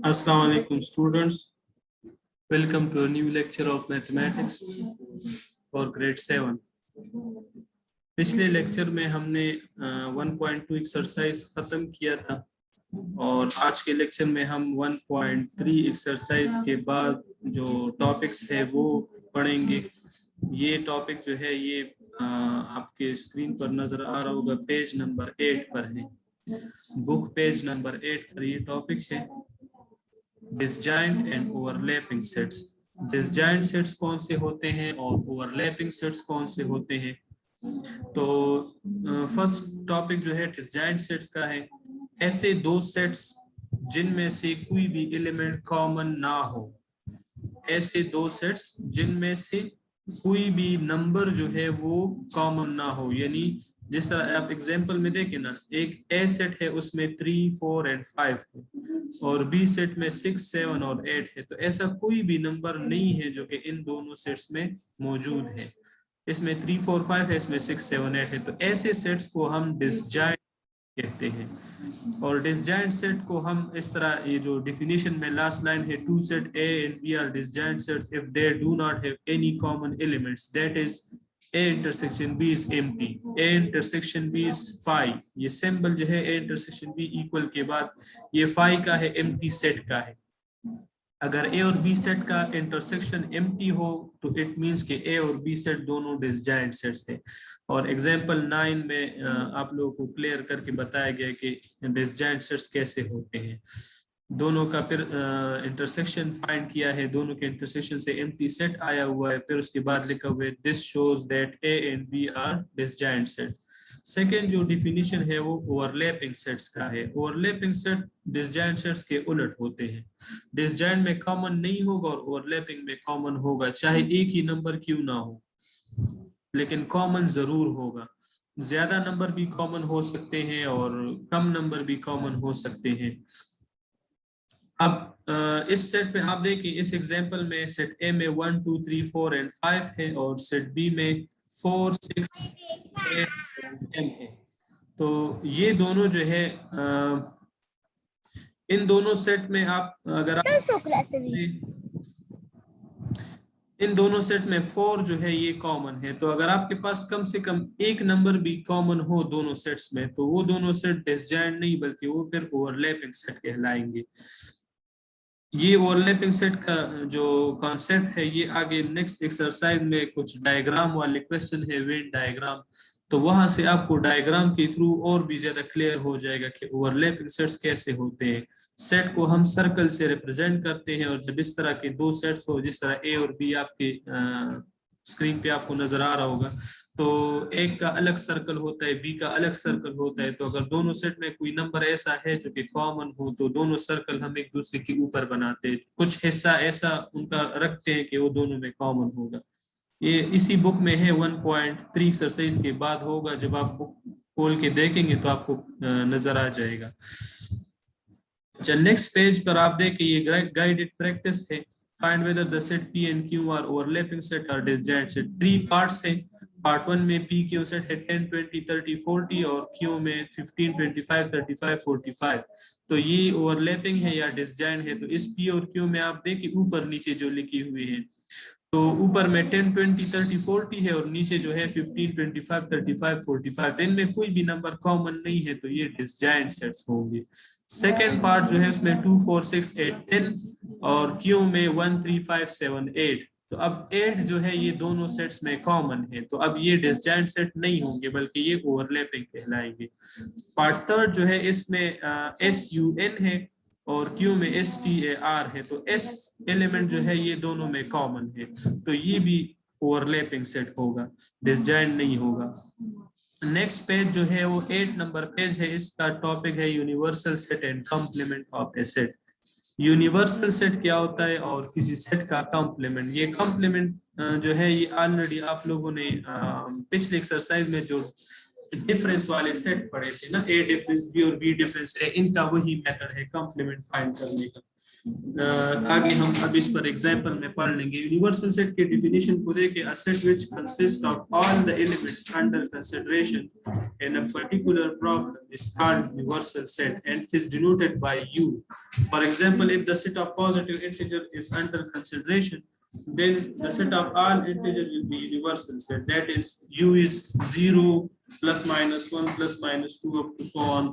Assalamu alaikum students. Welcome to a new lecture of mathematics for grade 7. पिछले lecture में हमने 1.2 exercise खत्म किया था और आज के लेक्चर में हम 1.3 एक्सरसाइज के बाद जो टॉपिक्स है वो पढ़ेंगे। ये टॉपिक जो है ये आपके स्क्रीन पर नजर आ रहा होगा, पेज नंबर 8 पर है। बुक पेज नंबर 8 पर ये टॉपिक है disjoint and overlapping sets. Disjoint sets कौन से होते हैं और ओवरलैपिंग सेट्स कौन से होते हैं। तो फर्स्ट टॉपिक जो है डिसजॉइंट सेट्स का है। ऐसे दो सेट्स जिनमें से कोई भी एलिमेंट कॉमन ना हो, ऐसे दो सेट्स जिनमें से कोई भी नंबर जो है वो कॉमन ना हो, यानी जिस तरह आप एग्जांपल में देखें ना, एक ए सेट है उसमें 3, 4 एंड 5 है और बी सेट में 6, 7 और 8 है। तो ऐसा कोई भी नंबर नहीं है जो कि इन दोनों सेट्स में मौजूद है। इसमें 3, 4, 5 है, इसमें 6, 7, 8 है। तो ऐसे सेट्स को हम डिसजॉइंट कहते हैं। और डिसजॉइंट सेट को हम इस तरह, ये जो डिफिनीशन में लास्ट लाइन है, two set A and B are disjoint sets if they do not have any common elements, that is A intersection B is empty, A intersection B is phi। ये symbol जो है A intersection B equal के बाद ये phi का है, empty set का है। अगर A और B सेट का इंटरसेक्शन empty हो तो इट मींस कि A और B सेट दोनों डिसजॉइंट सेट्स थे। और एग्जांपल 9 में आप लोगों को क्लियर करके बताया गया कि डिसजॉइंट सेट्स कैसे होते हैं। दोनों का फिर इंटरसेक्शन फाइंड किया है, दोनों के इंटरसेक्शन से एम्प्टी सेट आया हुआ है, फिर उसके बाद लिखा हुआ है this shows that A and B are disjoint set. Second जो डिफिनीशन है वो ओवरलैपिंग सेट्स का है। ओवरलैपिंग सेट डिसजॉइंट सेट्स के उलट होते हैं। डिसजॉइंट में कॉमन नहीं होगा और ओवरलैपिंग में कॉमन होगा, चाहे एक ही नंबर क्यों ना हो लेकिन कॉमन जरूर होगा। ज्यादा नंबर भी कॉमन हो सकते हैं और कम नंबर भी कॉमन हो सकते हैं। अब इस सेट पे आप देखिए, इस एग्जांपल में सेट ए में 1, 2, 3, 4 एंड 5 है और सेट बी में 4, 6, 8 एंड 10 है। तो ये दोनों जो है इन दोनों सेट में आप अगर इन दोनों सेट में 4 जो है ये कॉमन है। तो अगर आपके पास कम से कम एक नंबर भी कॉमन हो दोनों सेट्स में तो वो दोनों सेट डिसजॉइंट नहीं बल्कि वो फिर ओवरलैपिंग सेट कहलाएंगे। ये ओवरलैपिंग सेट का जो कॉन्सेप्ट है ये आगे नेक्स्ट एक्सरसाइज में कुछ डायग्राम वाले क्वेश्चन है, वेन डायग्राम, तो वहां से आपको डायग्राम के थ्रू और भी ज्यादा क्लियर हो जाएगा कि ओवरलैपिंग सेट्स कैसे होते हैं। सेट को हम सर्कल से रिप्रेजेंट करते हैं और जब इस तरह के दो सेट्स हो, जिस तरह ए और बी आपके स्क्रीन पे आपको नजर आ रहा होगा, तो एक का अलग सर्कल होता है, बी का अलग सर्कल होता है। तो अगर दोनों सेट में कोई नंबर ऐसा है जो कि कॉमन हो तो दोनों सर्कल हम एक दूसरे के ऊपर बनाते हैं, कुछ हिस्सा ऐसा उनका रखते हैं कि वो दोनों में कॉमन होगा। ये इसी बुक में है, 1.3 एक्सरसाइज के बाद होगा। जब आप बुक खोल के देखेंगे तो आपको नजर आ जाएगा। अच्छा, नेक्स्ट पेज पर आप देखें, ये गाइडेड प्रैक्टिस है। Find whether the set P and Q are overlapping set और डिसजॉइंट सेट। 3 पार्ट्स है। पार्ट 1 में P Q सेट है 10, 20, 30, 40 और Q में 15, 25, 35, 45। तो ये ओवरलैपिंग है या डिसजॉइंट है। तो इस P और Q में आप देखिए ऊपर नीचे जो लिखी हुई है, तो ऊपर में 10, 20, 30, 40 है और नीचे जो है 15, 25, 35, 45। तो इनमें कोई भी नंबर कॉमन नहीं है, तो ये डिसजॉइंट सेट्स होंगे। सेकेंड पार्ट जो है उसमें 2, 4, 6, 8, 10 और Q में 1, 3, 5, 7, 8। तो अब 8 जो है ये दोनों सेट्स में कॉमन है, तो अब ये डिसजॉइंट सेट नहीं होंगे बल्कि ये ओवरलैपिंग कहलाएंगे। पार्ट थर्ड जो है इसमें SUN है और Q में STAR है। तो S एलिमेंट जो है ये दोनों में कॉमन है, तो ये भी ओवरलैपिंग सेट होगा, डिसजॉइंट नहीं होगा। नेक्स्ट पेज जो है वो 8 नंबर पेज है। इसका टॉपिक है universal set and complement of a set. Universal set क्या होता है और किसी सेट का कॉम्प्लीमेंट। ये कॉम्प्लीमेंट जो है ये ऑलरेडी आप लोगों ने पिछले एक्सरसाइज में जो डिफरेंस वाले सेट पढ़े थे ना, ए डिफरेंस बी और बी डिफरेंस ए, इनका वही मेथड है कॉम्प्लीमेंट फाइंड करने का। आगे हम अब इस पर एग्जांपल में पढ़ लेंगे। यूनिवर्सल सेट के डेफिनेशन को देखें, a set which consist of all the elements under consideration in a particular problem is called universal set and it is denoted by you. For example, if the set of positive integer is under consideration, then the set of all integers will be universal set, that is u is 0 plus minus 1 plus minus 2 up to so on,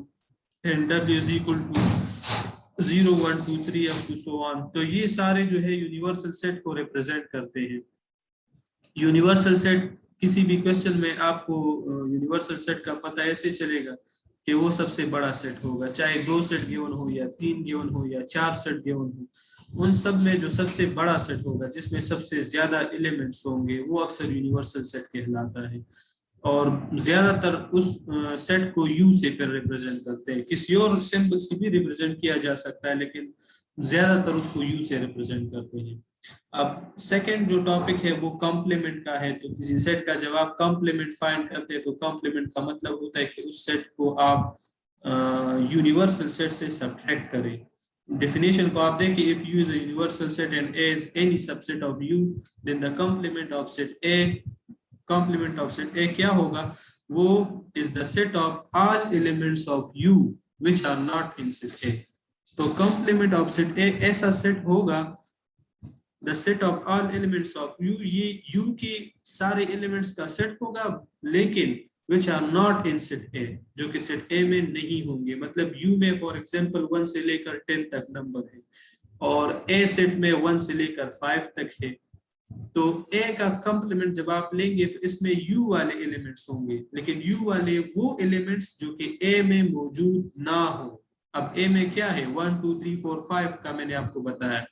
and w is equal to 0 1 2 3 up to so on। तो ये सारे जो है universal set को represent करते हैं। Universal set किसी भी क्वेश्चन में आपको यूनिवर्सल सेट का पता ऐसे चलेगा कि वो सबसे बड़ा सेट होगा, चाहे 2 सेट गिवन हो या 3 गिवन हो या 4 सेट गिवन हो, उन सब में जो सबसे बड़ा सेट होगा जिसमें सबसे ज्यादा एलिमेंट्स होंगे वो अक्सर यूनिवर्सल सेट कहलाता है। और ज्यादातर उस सेट को यू से फिर रिप्रेजेंट करते हैं, किसी और सिंबल से भी रिप्रेजेंट किया जा सकता है लेकिन ज्यादातर उसको यू से रिप्रेजेंट करते हैं। अब सेकंड जो टॉपिक है वो कॉम्प्लीमेंट का है। तो किसी सेट का जब आप कॉम्प्लीमेंट फाइंड करते हैं तो कॉम्प्लीमेंट का मतलब होता है कि उस सेट को आप यूनिवर्सल सेट से सब्ट्रैक्ट करें। definition को आप देखिए, if u is a universal set and a is any subset of u, then the complement of set a क्या होगा, वो is the set of all elements of u which are not in set a। तो complement of set a ऐसा set होगा, the set of all elements of u, ये u की सारे elements का सेट होगा, लेकिन which are not in set A, जो कि set A में नहीं होंगे। मतलब U में फॉर एग्जांपल 1 से लेकर 10 तक नंबर है और A सेट में 1 से लेकर 5 तक है, तो A का कंप्लीमेंट जब आप लेंगे तो इसमें U वाले एलिमेंट्स होंगे, लेकिन U वाले वो एलिमेंट्स जो कि A में मौजूद ना हो। अब A में क्या है, 1 2 3 4 5 का मैंने आपको बताया,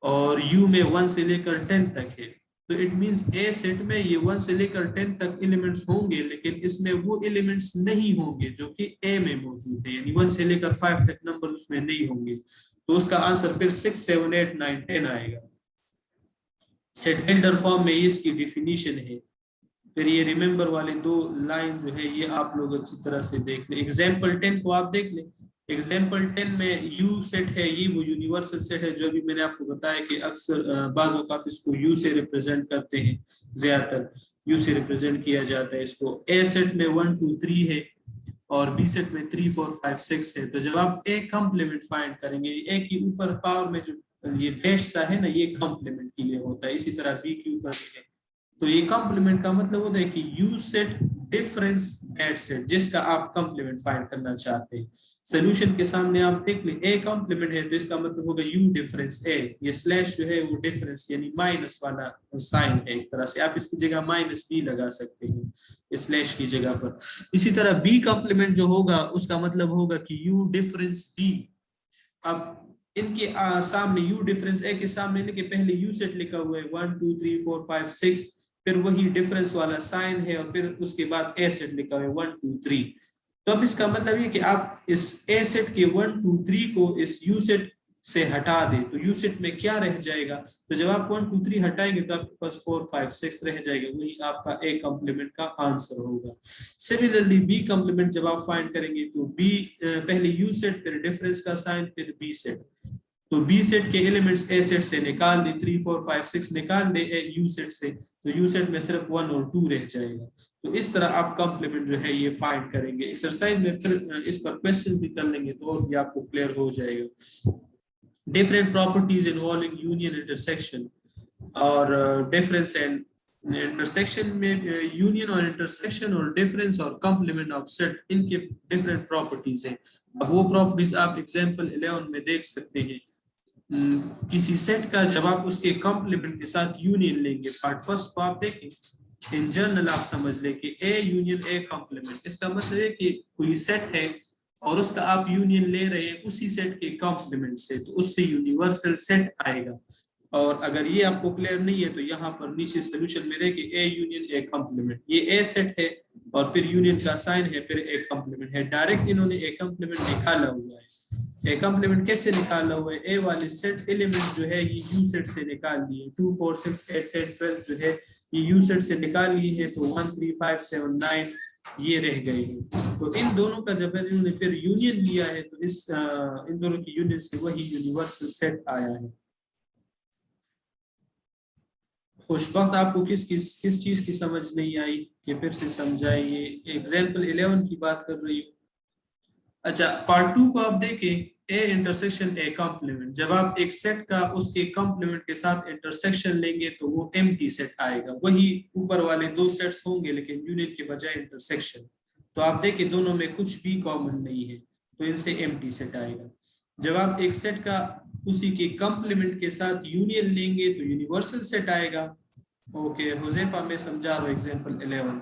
और U में 1 से लेकर 10 तक है। तो इट मींस ए सेट में ये 1 से लेकर 10 तक एलिमेंट्स होंगे, लेकिन इसमें वो एलिमेंट्स नहीं होंगे जो कि ए में मौजूद है, यानी 1 से लेकर 5 तक नंबर उसमें नहीं होंगे। तो उसका आंसर फिर 6 7 8 9 10 आएगा। सेट बिल्डर फॉर्म में इसकी डेफिनेशन है। फिर ये रिमेंबर वाले 2 लाइन जो है ये आप लोग अच्छी तरह से देख लें। एग्जाम्पल 10 को आप देख लें। एग्जाम्पल 10 में यू सेट है, ये वो यूनिवर्सल सेट है जो अभी मैंने आपको बताया कि अक्सर बाज़ औक़ात इसको यू से रिप्रेजेंट करते हैं, ज्यादातर यू से रिप्रेजेंट किया जाता है इसको। ए सेट में 1 2 3 है और बी सेट में 3 4 5 6 है। तो जब आप ए कॉम्प्लीमेंट फाइंड करेंगे, ए के ऊपर पावर में जो ये डैश सा है ना, ये कॉम्प्लीमेंट के लिए होता है, इसी तरह बी के ऊपर भी है। तो ये कॉम्प्लीमेंट का मतलब होता है कि you set difference that set जिसका आप कॉम्प्लीमेंट फाइंड करना चाहते हैं। सॉल्यूशन के सामने आप देख लें, ए कॉम्प्लीमेंट है तो इसका मतलब होगा यू डिफरेंस ए। ये स्लैश जो है वो डिफरेंस यानी माइनस वाला साइन है, एक तरह से आप इसकी जगह माइनस बी लगा सकते हैं स्लैश की जगह पर। इसी तरह बी कॉम्प्लीमेंट जो होगा उसका मतलब होगा कि यू डिफरेंस बी। अब इनके सामने यू डिफरेंस ए के सामने के पहले यू सेट लिखा हुआ है 1 2 3 4 5 6, फिर वही डिफरेंस वाला साइन है और फिर उसके बाद ए सेट लिखा हुआ है 1 2 3। तो अब इसका मतलब ये कि आप इस ए सेट के 1 2 3 को इस यू सेट से हटा दें तो यू सेट में क्या रह जाएगा। तो जब आप 1 2 3 हटाएंगे तो आपके पास 4 5 6 रह जाएगा, वही आपका ए कॉम्प्लीमेंट का आंसर होगा। सिमिलरली बी कॉम्प्लीमेंट जब आप फाइंड करेंगे तो बी पहले यू सेट फिर डिफरेंस का साइन फिर बी सेट। तो बी सेट के एलिमेंट्स ए सेट से निकाल दे, 3 4 5 6 निकाल दे यू सेट से, तो यू सेट में सिर्फ 1 और 2 रह जाएगा। तो इस तरह आप कॉम्प्लीमेंट जो है ये फाइंड करेंगे। एक्सरसाइज में फिर इस पर क्वेश्चन भी कर लेंगे तो और ये आपको क्लियर हो जाएगा। Different properties involving union intersection और डिफरेंस एंड इंटरसेक्शन में यूनियन और इंटरसेक्शन और डिफरेंस और कॉम्प्लीमेंट ऑफ सेट, इनके डिफरेंट प्रॉपर्टीज हैं। अब वो प्रॉपर्टीज आप एग्जांपल 11 में देख सकते हैं। किसी सेट का जब आप उसके कॉम्प्लीमेंट के साथ यूनियन लेंगे, पार्ट फर्स्ट को आप देखें, इन जनरल आप समझ लें कि ए यूनियन ए कॉम्प्लीमेंट, इसका मतलब है कि कोई सेट है और उसका आप यूनियन ले रहे हैं उसी सेट के कॉम्प्लीमेंट से, तो उससे यूनिवर्सल सेट आएगा। और अगर ये आपको क्लियर नहीं है तो यहाँ पर नीचे सोल्यूशन में देखिए ए यूनियन ए कॉम्प्लीमेंट, ये ए सेट है और फिर यूनियन का साइन है फिर ए कॉम्प्लीमेंट है। डायरेक्ट इन्होंने ए कॉम्प्लीमेंट निकाला हुआ है। ए कॉम्प्लीमेंट कैसे निकाला हुआ है, ए वाले सेट एलिमेंट जो है ये यू सेट से निकाल लिए, 2 4 6 8 10 12 जो है ये यू सेट से निकाल लिए है। तो 1 3 5 7 9 ये रह गए हैं। तो इन दोनों का जब इन्होंने फिर यूनियन लिया है तो इस इन दोनों की यूनियन से वही यूनिवर्सल सेट आया है। खुशबख्त आपको किस चीज की समझ नहीं आई कि फिर से समझाइए। एग्जाम्पल 11 की बात कर रही हूँ। अच्छा, पार्ट 2 को आप देखें, ए इंटरसेक्शन ए कॉम्प्लीमेंट। जब आप एक सेट का उसके कॉम्प्लीमेंट के साथ इंटरसेक्शन लेंगे तो वो एम्प्टी सेट आएगा। वही ऊपर वाले दो सेट्स होंगे लेकिन यूनियन के बजाय इंटरसेक्शन। तो आप देखें दोनों में कुछ भी कॉमन नहीं है तो इनसे एम्प्टी सेट आएगा। जब आप एक सेट का उसी के कॉम्प्लीमेंट के साथ यूनियन लेंगे तो यूनिवर्सल सेट आएगा। ओके हुजैफा में समझा रहा हूँ एग्जांपल 11।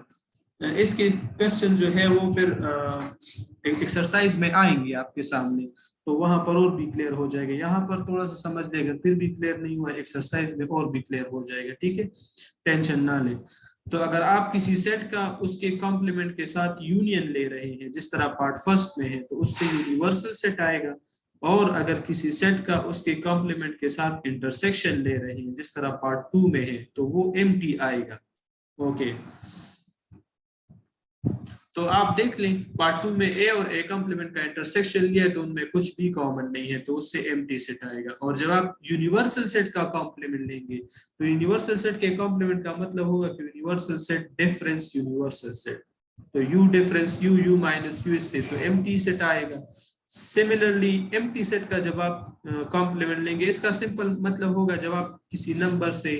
इसके क्वेश्चन जो है वो फिर एक्सरसाइज में आएंगे आपके सामने तो वहां पर और भी क्लियर हो जाएगा। यहाँ पर थोड़ा सा समझ लेगा फिर भी क्लियर नहीं हुआ, एक्सरसाइज में और भी क्लियर हो जाएगा। ठीक है, टेंशन ना ले। तो अगर आप किसी सेट का उसके कॉम्प्लीमेंट के साथ यूनियन ले रहे हैं जिस तरह पार्ट फर्स्ट में है तो उससे यूनिवर्सल सेट आएगा। और अगर किसी सेट का उसके कॉम्प्लीमेंट के साथ इंटरसेक्शन ले रहे हैं जिस तरह पार्ट 2 में है तो वो एम्प्टी आएगा। ओके, तो आप देख लें पार्ट 2 में ए और ए कॉम्प्लीमेंट का इंटरसेक्शन लिया है तो उनमें कुछ भी कॉमन नहीं है तो उससे एम्प्टी सेट आएगा। और जब आप यूनिवर्सल सेट का कॉम्प्लीमेंट लेंगे तो यूनिवर्सल सेट के कॉम्प्लीमेंट का मतलब होगा कि universal set difference universal set. तो U difference U, U minus U इससे तो एम्प्टी सेट आएगा। सिमिलरली एम्प्टी सेट का जब आप कॉम्प्लीमेंट लेंगे इसका सिंपल मतलब होगा जब आप किसी नंबर से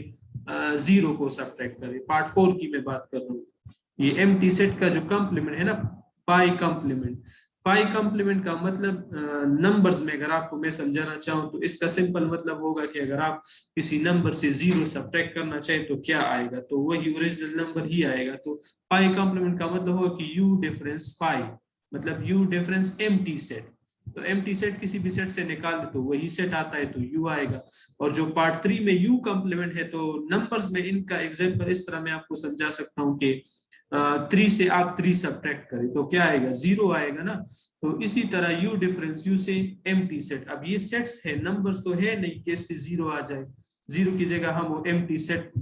0 को सब्ट्रैक्ट करें। पार्ट 4 की मैं बात कर रहा हूँ। ये एम्प्टी सेट का जो कॉम्प्लीमेंट है ना, पाई कॉम्प्लीमेंट। पाई कॉम्प्लीमेंट का मतलब नंबर्स में अगर आपको मैं समझाना चाहूँ तो इसका सिंपल मतलब होगा कि अगर आप किसी नंबर से 0 सब्ट्रैक्ट करना चाहे तो क्या आएगा, तो वही ओरिजिनल नंबर ही आएगा। तो पाई कॉम्प्लीमेंट का मतलब होगा कि यू डिफरेंस पाई, मतलब यू डिफरेंस एम्प्टी सेट। तो एम्प्टी सेट किसी भी सेट से निकाल दे तो वही सेट आता है तो यू आएगा। और जो पार्ट 3 में यू कॉम्प्लीमेंट है तो नंबर्स में इनका एग्जांपल इस तरह मैं आपको समझा सकता हूँ कि 3 से आप 3 सब्ट्रैक्ट करें तो क्या आएगा, 0 आएगा ना। तो इसी तरह यू डिफरेंस यू से एम्प्टी सेट। अब ये सेट्स है, नंबर्स तो है नहीं कि इससे 0 आ जाए, 0 की जगह हम वो एम्प्टी सेट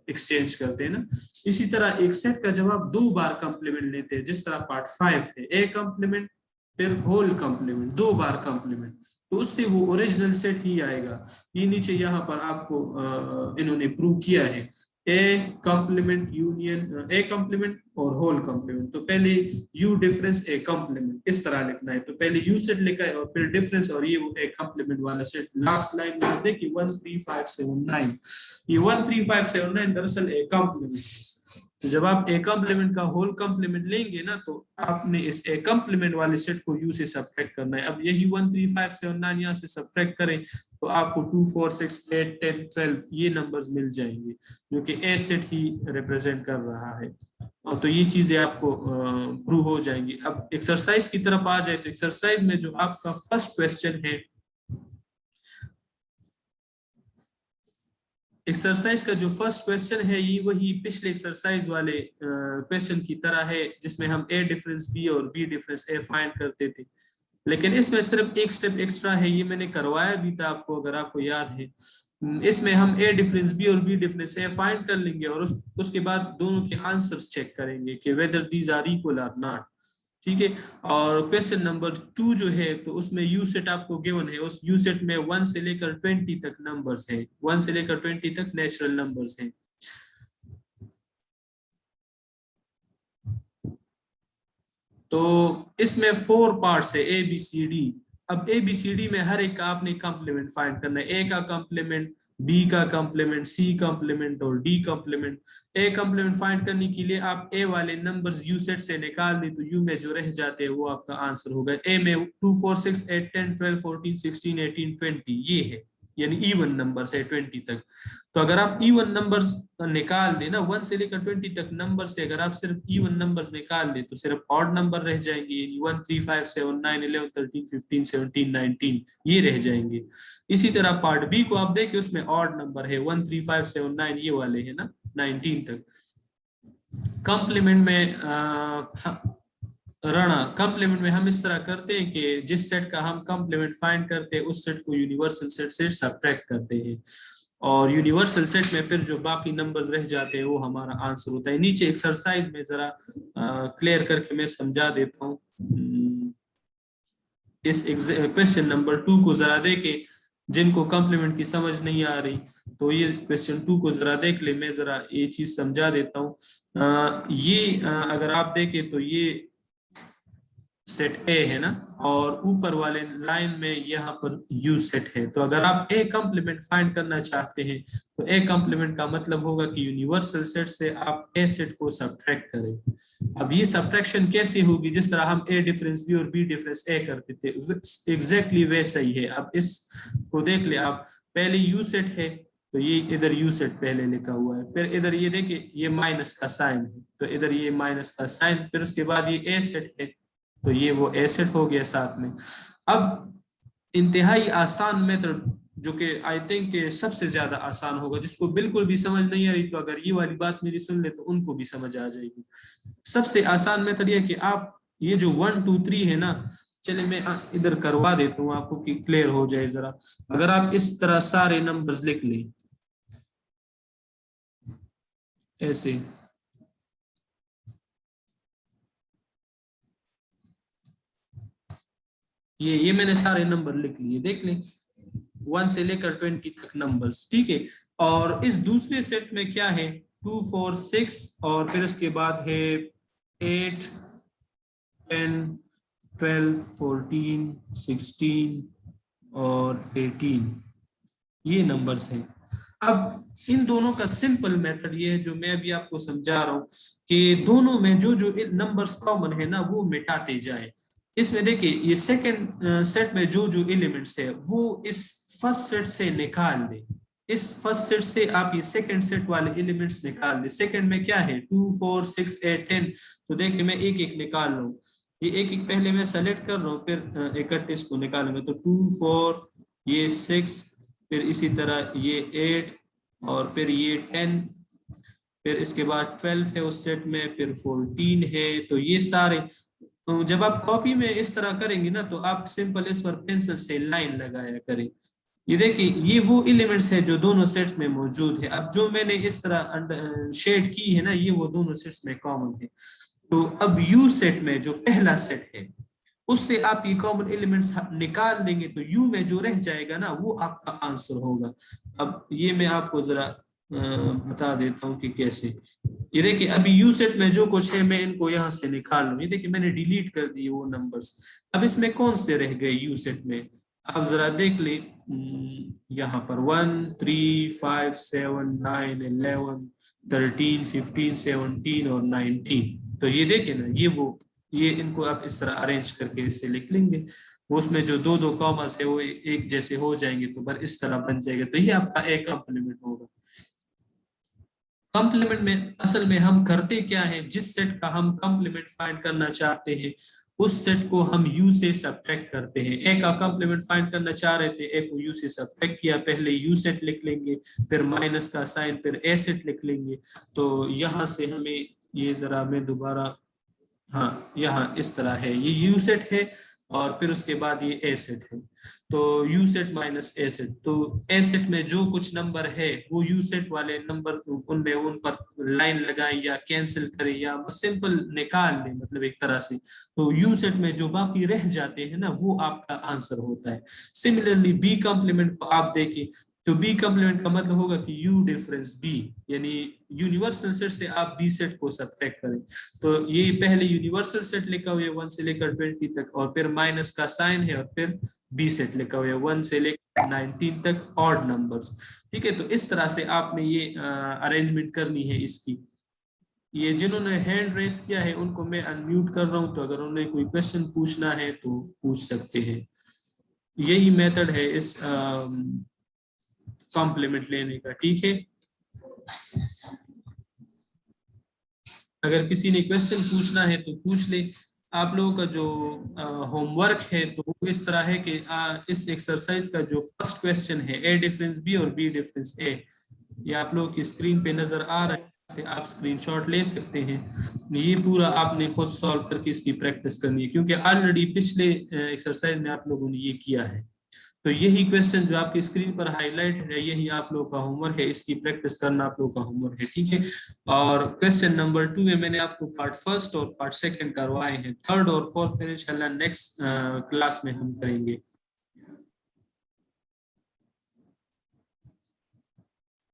एक्सचेंज करते हैं ना। इसी तरह एक सेट का जब आप 2 बार कॉम्प्लीमेंट लेते हैं जिस तरह पार्ट 5 है, ए कॉम्प्लीमेंट फिर होल कॉम्प्लीमेंट, 2 बार कॉम्प्लीमेंट, तो उससे वो ओरिजिनल सेट ही आएगा। ये नीचे यहाँ पर आपको इन्होंने प्रूव किया है, A complement union, A complement और होल कॉम्प्लीमेंट। तो पहले यू डिफरेंस ए कॉम्प्लीमेंट इस तरह लिखना है, तो पहले यू सेट लिखा है और फिर डिफरेंस और ये वो ए कॉम्प्लीमेंट वाला सेट। लास्ट लाइन में देखिए 13579, ये 13579 दरअसल ए कॉम्प्लीमेंट है। तो जब आप ए कॉम्प्लीमेंट का होल कॉम्प्लीमेंट लेंगे ना तो आपने इस ए कॉम्प्लीमेंट वाले सेट को यू से सब्ट्रैक्ट करना है। अब यही 13579 यहाँ से सब्ट्रैक्ट करें तो आपको 2 4 6 8 10 12 ये नंबर्स मिल जाएंगे जो कि ए सेट ही रिप्रेजेंट कर रहा है। और तो ये चीजें आपको प्रूव हो जाएंगी। अब एक्सरसाइज की तरफ आ जाए तो एक्सरसाइज में जो आपका फर्स्ट क्वेश्चन है, एक्सरसाइज का जो फर्स्ट क्वेश्चन है ये वही पिछले एक्सरसाइज वाले क्वेश्चन की तरह है जिसमें हम ए डिफरेंस बी और बी डिफरेंस ए फाइंड करते थे। लेकिन इसमें सिर्फ एक स्टेप एक्स्ट्रा है, ये मैंने करवाया भी था आपको अगर आपको याद है। इसमें हम ए डिफरेंस बी और बी डिफरेंस ए फाइंड कर लेंगे और उसके बाद दोनों के आंसर्स चेक करेंगे कि वेदर दीज आर इक्वल और नॉट। ठीक है, और क्वेश्चन नंबर 2 जो है तो उसमें यू सेट आपको गिवन है, उस यू सेट में 1 से लेकर 20 तक नंबर्स है, 1 से लेकर 20 तक नेचुरल नंबर्स हैं। तो इसमें 4 पार्ट्स है ए बी सी डी। अब ए बी सी डी में हर एक का आपने कॉम्प्लीमेंट फाइंड करना है, ए का कॉम्प्लीमेंट, बी का कॉम्प्लीमेंट, सी कॉम्प्लीमेंट और D complement. A complement find करने के लिए आप ए वाले नंबर्स यू सेट से निकाल दें तो यू में जो रह जाते हैं वो आपका आंसर होगा। ए में 2 4 6 8 10 12 14 16 18 20 ये है, यानी इवन नंबर्स है 20 तक। तो अगर आप इवन नंबर्स निकाल दें ना 1 से लेकर 20 तक नंबर से अगर आप सिर्फ इवन नंबर्स निकाल दें तो सिर्फ ऑड नंबर रह जाएंगे, यानी 1 3 5 7 9 11 13 15 17 19 ये रह जाएंगे। इसी तरह पार्ट बी को आप देखें उसमें ऑड नंबर है 1 3 5 7 9 ये वाले है ना 19 तक। कॉम्प्लीमेंट में राणा कॉम्प्लीमेंट में हम इस तरह करते हैं कि जिस सेट का हम कॉम्प्लीमेंट फाइंड करते हैं उस सेट को यूनिवर्सल सेट से सब्ट्रैक्ट करते हैं। और यूनिवर्सल सेट में फिर जो बाकी नंबर्स रह जाते हैं वो हमारा आंसर होता है। नीचे एक्सरसाइज में जरा क्लियर करके मैं समझा देता हूँ। इस क्वेश्चन नंबर 2 को जरा देके, जिनको कॉम्प्लीमेंट की समझ नहीं आ रही तो ये क्वेश्चन 2 को जरा देख ले, मैं जरा ये चीज समझा देता हूँ। अगर आप देखें तो ये सेट ए है ना, और ऊपर वाले लाइन में यहाँ पर यू सेट है। तो अगर आप ए कॉम्प्लीमेंट फाइंड करना चाहते हैं तो ए कॉम्प्लीमेंट का मतलब होगा कि यूनिवर्सल सेट से आप ए सेट को सब्ट्रैक्ट करें। अब ये सब्ट्रैक्शन कैसे होगी? जिस तरह हम ए डिफरेंस बी और बी डिफरेंस ए करते थे, एग्जैक्टली वैसा ही है। अब इसको देख ले आप, पहले यू सेट है तो ये इधर यू सेट पहले लिखा हुआ है, फिर इधर ये देखिए ये माइनस का साइन है तो इधर ये माइनस का साइन, फिर उसके बाद ये ए सेट है तो ये वो एसेट हो गया साथ में। अब इंतहाई आसान मेथड जो कि आई थिंक सबसे ज्यादा आसान होगा, जिसको बिल्कुल भी समझ नहीं आ रही तो अगर ये वाली बात मेरी सुन ले तो उनको भी समझ आ जाएगी। सबसे आसान मेथड ये कि आप ये जो 1 2 3 है ना, चले मैं इधर करवा देता हूँ आपको कि क्लियर हो जाए जरा। अगर आप इस तरह सारे नंबर्स लिख लें ऐसे, ये मैंने सारे नंबर लिख लिए, देख लें 1 से लेकर 20 तक नंबर्स, ठीक है। और इस दूसरे सेट में क्या है, 2 4 6 और फिर इसके बाद है 8 10 12 14 16 और 18, ये नंबर्स हैं। अब इन दोनों का सिंपल मेथड ये है जो मैं अभी आपको समझा रहा हूँ कि दोनों में जो जो नंबर्स कॉमन है ना वो मिटाते जाए। इसमें देखिए ये सेकंड सेट में जो जो एलिमेंट्स है वो इस फर्स्ट सेट से निकाल दे, इस फर्स्ट सेट से आप ये सेकंड सेट वाले एलिमेंट्स निकाल दे। सेकंड में क्या है 2 4 6 8 10, तो देखिए मैं एक एक निकाल रहा हूँ, ये एक एक पहले मैं सेलेक्ट कर रहा हूँ फिर 31 को निकालूंगा तो 2 4 ये 6 फिर इसी तरह ये 8 और फिर ये 10 फिर इसके बाद 12 है उस सेट में, फिर 14 है। तो ये सारे तो जब आप कॉपी में इस तरह करेंगे ना तो आप सिंपल इस पर पेंसिल से लाइन लगाया करें। ये देखिए ये वो एलिमेंट्स है जो दोनों सेट्स में मौजूद है। अब जो मैंने इस तरह शेड की है ना ये वो दोनों सेट्स में कॉमन है। तो अब यू सेट में जो पहला सेट है उससे आप ये कॉमन एलिमेंट्स निकाल देंगे तो यू में जो रह जाएगा ना वो आपका आंसर होगा। अब ये मैं आपको जरा बता देता हूँ कि कैसे। ये देखिए अभी यू सेट में जो कुछ है मैं इनको यहाँ से निकाल लूँ, ये देखिए मैंने डिलीट कर दिए वो नंबर्स। अब इसमें कौन से रह गए यू सेट में, आप जरा देख ले, यहाँ पर 1 3 5 7 9 11 13 15 17 और 19, तो ये देखिए ना ये इनको आप इस तरह अरेंज करके इसे लिख लेंगे, उसमें जो दो दो कॉमर्स है वो एक जैसे हो जाएंगे तो बस इस तरह बन जाएगा। तो ये आपका एक कॉम्प्लीमेंट होगा। कॉम्प्लीमेंट में असल में हम करते क्या है, जिस सेट का हम कॉम्प्लीमेंट फाइंड करना चाहते हैं उस सेट को हम यू से सब्ट्रैक्ट करते हैं। ए का कॉम्प्लीमेंट फाइंड करना चाह रहे थे, ए को यू से सब्ट्रैक्ट किया, पहले यू सेट लिख लेंगे फिर माइनस का साइन फिर ए सेट लिख लेंगे। तो यहाँ से हमें ये जरा मैं दोबारा, हाँ यहाँ इस तरह है, ये यू सेट है और फिर उसके बाद ये ए सेट है। तो you set minus A set, तो ए सेट में जो कुछ नंबर है वो यू सेट वाले नंबर उनमें उन पर लाइन लगाएं या कैंसिल करें या सिंपल निकाल लें, मतलब एक तरह से। तो यू सेट में जो बाकी रह जाते हैं ना वो आपका आंसर होता है। सिमिलरली बी कॉम्प्लीमेंट को आप देखिए तो बी कॉम्प्लीमेंट का मतलब होगा कि यू डिफरेंस बी, यानी यूनिवर्सल सेट से आप बी सेट को सब्ट्रैक्ट करें। तो ये पहले यूनिवर्सल सेट लिखा हुआ है 1 से लेकर 20 तक और फिर माइनस का साइन है और फिर बी सेट लिखा हुआ है 1 से लेकर 19 तक ऑड नंबर्स, ठीक है। तो इस तरह से आपने ये अरेंजमेंट करनी है इसकी। ये जिन्होंने हैंड रेस किया है उनको मैं अनम्यूट कर रहा हूं, तो अगर उन्हें कोई क्वेश्चन पूछना है तो पूछ सकते हैं। यही मेथड है इस कॉम्प्लीमेंट लेने का, ठीक है। अगर किसी ने क्वेश्चन पूछना है तो पूछ ले। आप लोगों का जो होमवर्क है तो वो इस तरह है कि इस एक्सरसाइज का जो फर्स्ट क्वेश्चन है ए डिफरेंस बी और बी डिफरेंस ए, ये आप लोगों की स्क्रीन पे नजर आ रहा है, से आप स्क्रीनशॉट ले सकते हैं। ये पूरा आपने खुद सॉल्व करके इसकी प्रैक्टिस करनी है क्योंकि ऑलरेडी पिछले एक्सरसाइज में आप लोगों ने ये किया है। तो यही क्वेश्चन जो आपकी स्क्रीन पर हाईलाइट है, यही आप लोगों का होमवर्क है, इसकी प्रैक्टिस करना आप लोगों का होमवर्क है, ठीक है। और क्वेश्चन नंबर 2 में मैंने आपको पार्ट फर्स्ट और पार्ट सेकंड करवाए हैं, थर्ड और फोर्थ में इंशाल्लाह नेक्स्ट क्लास में हम करेंगे।